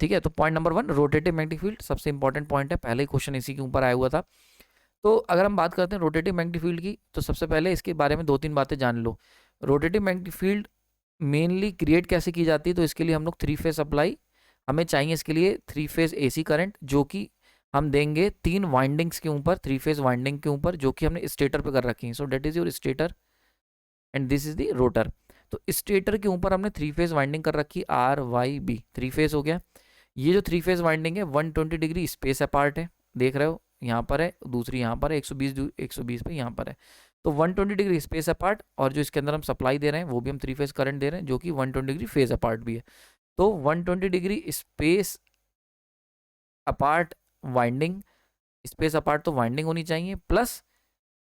ठीक है, तो point number 1 rotative magnetic field सबसे इंपॉर्टेंट पॉइंट है, पहले ही क्वेश्चन इसी के ऊपर आया हुआ था। तो अगर हम बात करते हैं रोटेटिव मैग्नेटिक फील्ड की, तो सबसे पहले इसके बारे में 2-3 बातें जान लो। Rotative magnetic field mainly create कैसे की जाती है, तो इसके लिए हम लोग 3 फेज सप्लाई हमें चाहिए, इसके लिए 3 फेज एसी करंट जो कि हम देंगे 3 वाइंडिंग्स के ऊपर, 3 फेज वाइंडिंग के ऊपर, जो कि हमने स्टेटर पे कर रखी है। So that is your stator and this is the rotor. तो स्टेटर के ऊपर हमने 3 फेज वाइंडिंग कर रखी, आर वाई बी, 3 फेज हो गया। ये जो 3 फेज वाइंडिंग है 120 डिग्री स्पेस अपार्ट है, देख रहे हो, यहाँ पर है, दूसरी यहाँ पर है, 120 पे यहाँ पर है। तो 120 डिग्री स्पेस अपार्ट, और जो इसके अंदर हम सप्लाई दे रहे हैं वो भी हम 3 फेज करंट दे रहे हैं, जो कि 120 डिग्री फेज अपार्ट भी है। तो 120 degree space apart winding, space apart तो वाइंडिंग होनी चाहिए, plus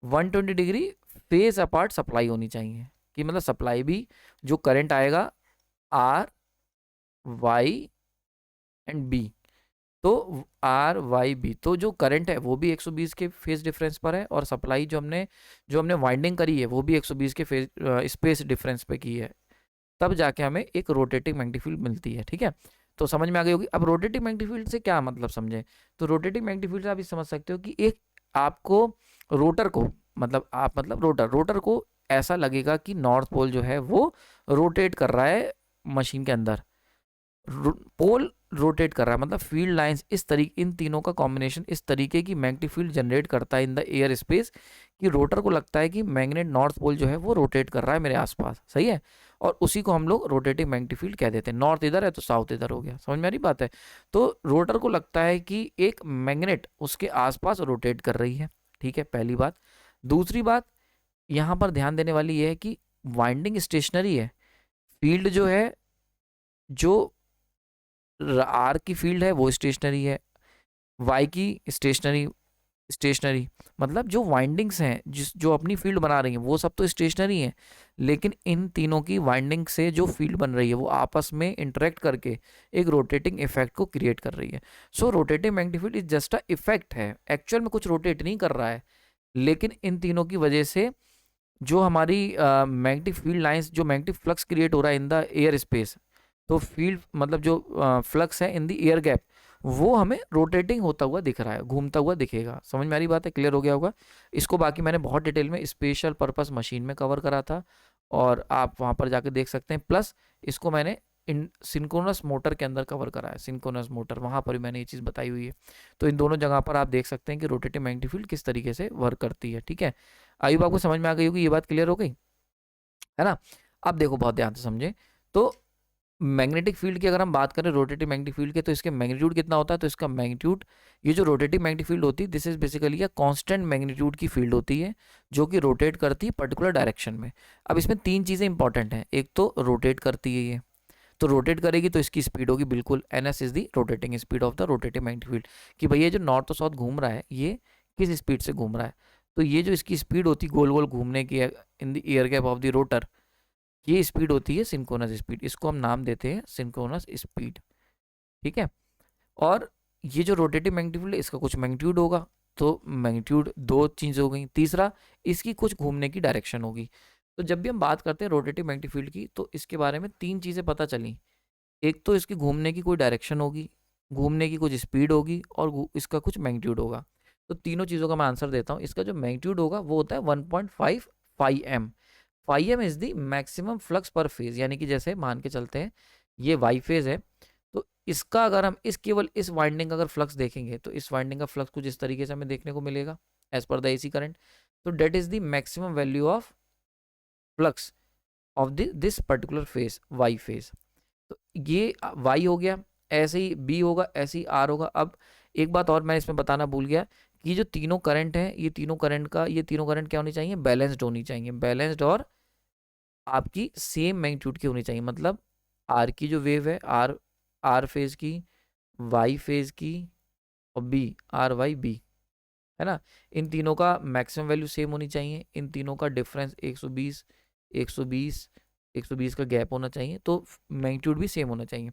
120 degree phase apart supply होनी चाहिए, कि मतलब सप्लाई भी जो करंट आएगा आर वाई एंड बी, तो आर वाई बी, तो जो करंट है वो भी 120 के फेज डिफरेंस पर है, और सप्लाई जो हमने वाइंडिंग करी है वो भी 120 के फेज स्पेस डिफरेंस पे की है, तब जाके हमें एक रोटेटिंग मैग्नेटिक फील्ड मिलती है। ठीक है, तो समझ में आ गई होगी। अब रोटेटिंग मैग्नेटिक फील्ड से क्या मतलब समझे, तो रोटेटिंग मैग्नेटिक फील्ड से आप ये समझ सकते हो कि एक आपको रोटर को, मतलब रोटर को ऐसा लगेगा कि नॉर्थ पोल जो है वो रोटेट कर रहा है मशीन के अंदर, पोल रोटेट कर रहा है, मतलब फील्ड लाइंस इस तरीके, इन तीनों का कॉम्बिनेशन इस तरीके की मैग्नेटिक फील्ड जनरेट करता है इन द एयर स्पेस, कि रोटर को लगता है कि मैग्नेट नॉर्थ पोल जो है वो रोटेट कर रहा है मेरे आसपास, सही है, और उसी को हम लोग रोटेटिंग मैग्नेटिक फील्ड कह देते हैं। नॉर्थ इधर है तो साउथ इधर हो गया, समझ में आ रही बात है। तो रोटर को लगता है कि एक मैग्नेट उसके आसपास रोटेट कर रही है, ठीक है, पहली बात। दूसरी बात यहाँ पर ध्यान देने वाली ये है कि वाइंडिंग स्टेशनरी है, फील्ड जो है, जो आर की फील्ड है वो स्टेशनरी है, वाई की स्टेशनरी, स्टेशनरी मतलब जो वाइंडिंग्स हैं जो अपनी फील्ड बना रही हैं वो सब तो स्टेशनरी हैं, लेकिन इन तीनों की वाइंडिंग से जो फील्ड बन रही है वो आपस में इंटरेक्ट करके एक रोटेटिंग इफेक्ट को क्रिएट कर रही है। So rotating magnetic field is just a effect है, एक्चुअल में कुछ रोटेट नहीं कर रहा है, लेकिन इन तीनों की वजह से जो हमारी मैग्नेटिक फील्ड लाइंस, जो मैग्नेटिक फ्लक्स क्रिएट हो रहा है इन द एयर स्पेस, तो फील्ड मतलब जो फ्लक्स है इन द एयर गैप, वो हमें रोटेटिंग होता हुआ दिख रहा है, घूमता हुआ दिखेगा। समझ में आ रही बात है, क्लियर हो गया होगा। इसको बाकी मैंने बहुत डिटेल में स्पेशल पर्पस मशीन में कवर करा था, और आप वहाँ पर जाकर देख सकते हैं, प्लस इसको मैंने इन सिंक्रोनस मोटर के अंदर कवर करा है, सिंक्रोनस मोटर, वहाँ पर भी मैंने ये चीज़ बताई हुई है। तो इन दोनों जगह पर आप देख सकते हैं कि रोटेटिंग मैग्नेटिक फील्ड किस तरीके से वर्क करती है। ठीक है, आयुब आपको समझ में आ गई होगी, ये बात क्लियर हो गई है ना। अब देखो बहुत ध्यान से समझे, तो मैग्नेटिक फील्ड की अगर हम बात करें रोटेटिव मैग्नेटिक फील्ड के, तो इसके मैग्नीट्यूड कितना होता है, तो इसका मैग्नीट्यूड, ये जो रोटेटिव मैग्नेटिक फील्ड होती है this is basically a constant magnitude की फील्ड होती है, जो कि रोटेट करती है पर्टिकुलर डायरेक्शन में। अब इसमें 3 चीज़ें इंपॉर्टेंट हैं, एक तो रोटेट करती है ये, तो रोटेट करेगी तो इसकी स्पीड होगी बिल्कुल NS is the rotating speed of the rotative magnetic field, कि भैया जो नॉर्थ तो साउथ घूम रहा है ये किस स्पीड से घूम रहा है, तो ये जो इसकी स्पीड होती है गोल गोल घूमने की in the air gap of the rotor, ये स्पीड होती है सिंक्रोनस स्पीड, इसको हम नाम देते हैं सिंक्रोनस स्पीड। ठीक है, और ये जो रोटेटिव मैग्नेटिक फील्ड है इसका कुछ मैग्नीट्यूड होगा, तो मैग्नीट्यूड 2 चीज़ हो गई, तीसरा इसकी कुछ घूमने की डायरेक्शन होगी। तो जब भी हम बात करते हैं रोटेटिव मैग्नेटिक फील्ड की, तो इसके बारे में 3 चीज़ें पता चली, एक तो इसकी घूमने की कोई डायरेक्शन होगी, घूमने की कुछ स्पीड होगी, और इसका कुछ मैग्नीट्यूड होगा। तो तीनों चीज़ों का मैं आंसर देता हूँ। इसका जो मैग्नीट्यूड होगा वो होता है 1.5 phi M. Phi M is the maximum flux per phase, यानी कि जैसे मान के चलते हैं ये वाई फेज है, तो इसका अगर हम केवल इस वाइंडिंग का अगर फ्लक्स देखेंगे, तो इस वाइंडिंग का फ्लक्स कुछ इस तरीके से हमें देखने को मिलेगा as per the AC current. तो that is the maximum value of flux of this particular phase, Y phase. तो ये वाई हो गया, ऐसे ही बी होगा, ऐसे ही आर होगा। अब एक बात और मैं इसमें बताना भूल गया, कि जो तीनों करंट हैं, ये तीनों करंट क्या होनी चाहिए, बैलेंस्ड होनी चाहिए, बैलेंस्ड, और आपकी सेम मैग्नीट्यूड की होनी चाहिए। मतलब आर की जो वेव है, आर फेज की, वाई फेज की, और बी, आर वाई बी, है ना, इन तीनों का मैक्सिमम वैल्यू सेम होनी चाहिए, इन तीनों का डिफरेंस 120 120 120 का गैप होना चाहिए, तो मैग्नीट्यूड भी सेम होना चाहिए।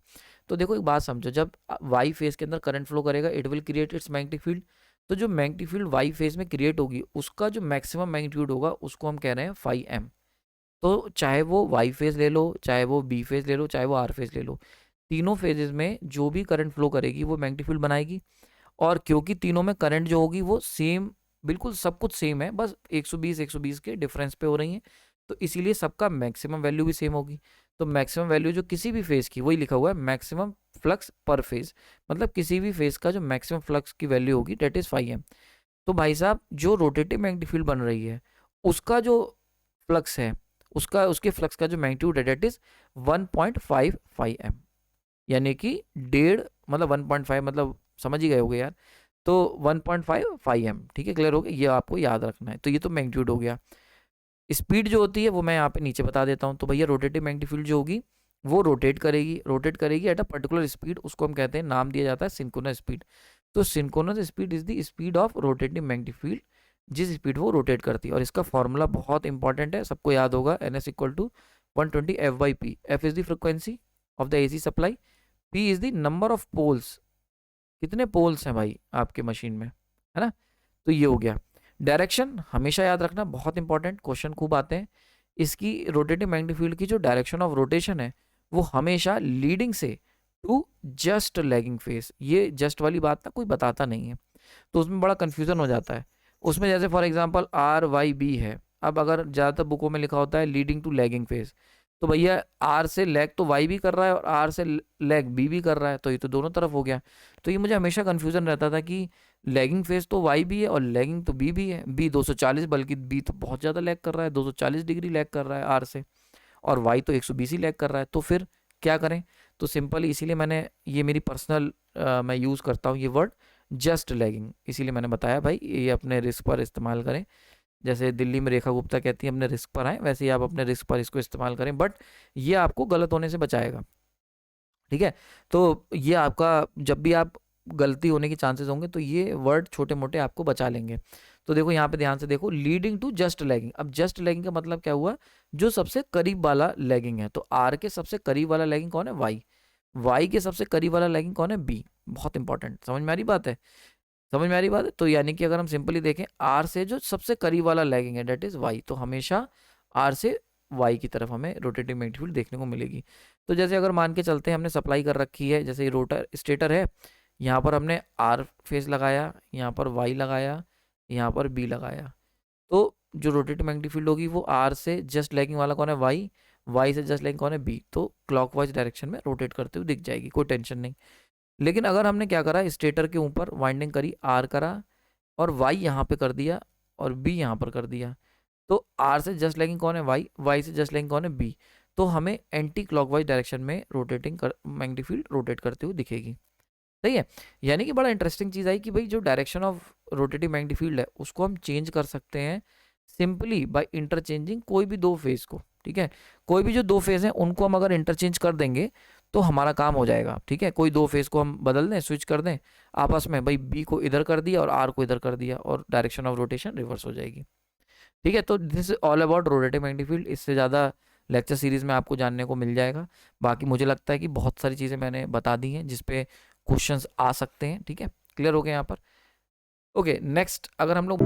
तो देखो एक बात समझो, जब वाई फेज के अंदर करंट फ्लो करेगा it will create it's magnetic field, तो जो मैग्नेटिक फील्ड वाई फेज में क्रिएट होगी उसका जो मैक्सिमम मैग्नीट्यूड होगा उसको हम कह रहे हैं फाई एम। तो चाहे वो वाई फेज ले लो, चाहे वो बी फेज ले लो, चाहे वो आर फेज ले लो, तीनों फेजेस में जो भी करंट फ्लो करेगी वो मैग्नेटिक फील्ड बनाएगी, और क्योंकि तीनों में करंट जो होगी वो सेम, बिल्कुल सब कुछ सेम है, बस 120 के डिफरेंस पे हो रही है, तो इसीलिए सबका मैक्सिमम वैल्यू भी सेम होगी। तो मैक्सिमम वैल्यू जो किसी भी फेज की, वही लिखा हुआ है मैक्सिमम फ्लक्स पर फेज, मतलब किसी भी फेज का जो मैक्सिमम फ्लक्स की वैल्यू होगी डेट इज फाई एम। तो भाई साहब जो रोटेटिव मैग्नेटिक फील्ड बन रही है उसका जो फ्लक्स है, उसके फ्लक्स का जो मैग्नीट्यूड है डेट इज 1.55 एम, यानी कि डेढ़, मतलब 1.5, मतलब समझ ही गए होगे यार, तो 1.55 एम, ठीक है, क्लियर हो गया, ये आपको याद रखना है। तो ये तो मैग्नीट्यूड हो गया। स्पीड जो होती है वो मैं यहाँ पे नीचे बता देता हूँ। तो भैया रोटेटिव मैग्नेटिक फील्ड जो होगी वो रोटेट करेगी एट अ पर्टिकुलर स्पीड, उसको हम कहते हैं, नाम दिया जाता है सिंक्रोनस स्पीड। तो synchronous speed is the speed of rotative magnetic field, जिस स्पीड वो रोटेट करती है। और इसका फॉर्मूला बहुत इंपॉर्टेंट है, सबको याद होगा, N S equal to 120 F by P. F is the frequency of the AC supply, P is the number of poles, कितने पोल्स हैं भाई आपके मशीन में, है ना। तो ये हो गया। डायरेक्शन हमेशा याद रखना, बहुत इंपॉर्टेंट, क्वेश्चन खूब आते हैं। इसकी रोटेटिव मैग्नेटिक फील्ड की जो डायरेक्शन ऑफ रोटेशन है वो हमेशा लीडिंग से टू जस्ट लैगिंग फेस। ये जस्ट वाली बात ना कोई बताता नहीं है, तो उसमें बड़ा कंफ्यूजन हो जाता है। उसमें जैसे for example R Y B है, अब अगर ज़्यादातर बुकों में लिखा होता है लीडिंग टू लैगिंग फेस, तो भैया आर से लैग तो वाई भी कर रहा है और आर से लैग बी भी कर रहा है, तो ये तो दोनों तरफ हो गया। तो ये मुझे हमेशा कन्फ्यूजन रहता था कि लैगिंग फेज तो वाई भी है और लैगिंग तो बी भी है, बी 240, बल्कि बी तो बहुत ज़्यादा लैग कर रहा है, 240 डिग्री लैग कर रहा है आर से, और वाई तो 120 ही लैग कर रहा है। तो फिर क्या करें? तो सिंपल, इसीलिए मैंने ये मेरी पर्सनल मैं यूज़ करता हूँ ये वर्ड जस्ट लैगिंग, इसीलिए मैंने बताया भाई ये अपने रिस्क पर इस्तेमाल करें। जैसे दिल्ली में रेखा गुप्ता कहती है अपने रिस्क पर आए, वैसे ही आप अपने रिस्क पर इसको इस्तेमाल करें, बट ये आपको गलत होने से बचाएगा, ठीक है। तो ये आपका, जब भी आप गलती होने के चांसेस होंगे तो ये वर्ड छोटे मोटे आपको बचा लेंगे। तो देखो यहाँ पे ध्यान से देखो, लीडिंग टू जस्ट लैगिंग। अब जस्ट लैगिंग का मतलब क्या हुआ? जो सबसे करीब वाला लैगिंग है। तो आर के सबसे करीब वाला लैगिंग कौन है? वाई। वाई के सबसे करीब वाला लैगिंग कौन है? बी। बहुत इंपॉर्टेंट, समझ में आ रही बात है? समझ में आ रही बात है? तो यानी कि अगर हम सिंपली देखें, आर से जो सबसे करीब वाला लैगिंग है डेट इज वाई, तो हमेशा आर से वाई की तरफ हमें रोटेटिव मैग्नेटिक फील्ड देखने को मिलेगी। तो जैसे अगर मान के चलते हैं हमने सप्लाई कर रखी है, जैसे ये रोटर स्टेटर है, यहाँ पर हमने आर फेज लगाया, यहाँ पर वाई लगाया, यहाँ पर बी लगाया, तो जो रोटेटिव मैग्नेटिक फील्ड होगी वो आर से जस्ट लैगिंग वाला कौन है? वाई। वाई से जस्ट लैगिंग कौन है? बी। तो क्लॉकवाइज डायरेक्शन में रोटेट करते हुए दिख जाएगी, कोई टेंशन नहीं। लेकिन अगर हमने क्या करा, स्टेटर के ऊपर वाइंडिंग करी, आर करा और वाई यहाँ पे कर दिया और बी यहाँ पर कर दिया, तो आर से जस्ट लैगिंग कौन है? वाई। वाई से जस्ट लैगिंग कौन है? बी। तो हमें एंटी क्लॉकवाइज डायरेक्शन में रोटेटिंग मैग्नेटिक फील्ड रोटेट करते हुए दिखेगी, सही है। यानी कि बड़ा इंटरेस्टिंग चीज़ आई कि भाई जो direction of rotative magnetic field है उसको हम चेंज कर सकते हैं सिंपली बाय इंटरचेंजिंग कोई भी दो फेज को, ठीक है। कोई भी जो दो फेज हैं उनको हम अगर इंटरचेंज कर देंगे तो हमारा काम हो जाएगा, ठीक है। कोई दो फेज को हम बदल दें, स्विच कर दें आपस में, भाई बी को इधर कर दिया और आर को इधर कर दिया, और डायरेक्शन ऑफ रोटेशन रिवर्स हो जाएगी, ठीक है। तो this is all about rotative magnetic field. इससे ज़्यादा लेक्चर सीरीज में आपको जानने को मिल जाएगा। बाकी मुझे लगता है कि बहुत सारी चीज़ें मैंने बता दी हैं जिसपे क्वेश्चंस आ सकते हैं, ठीक है। क्लियर हो गए यहाँ पर? ओके, नेक्स्ट अगर हम लोग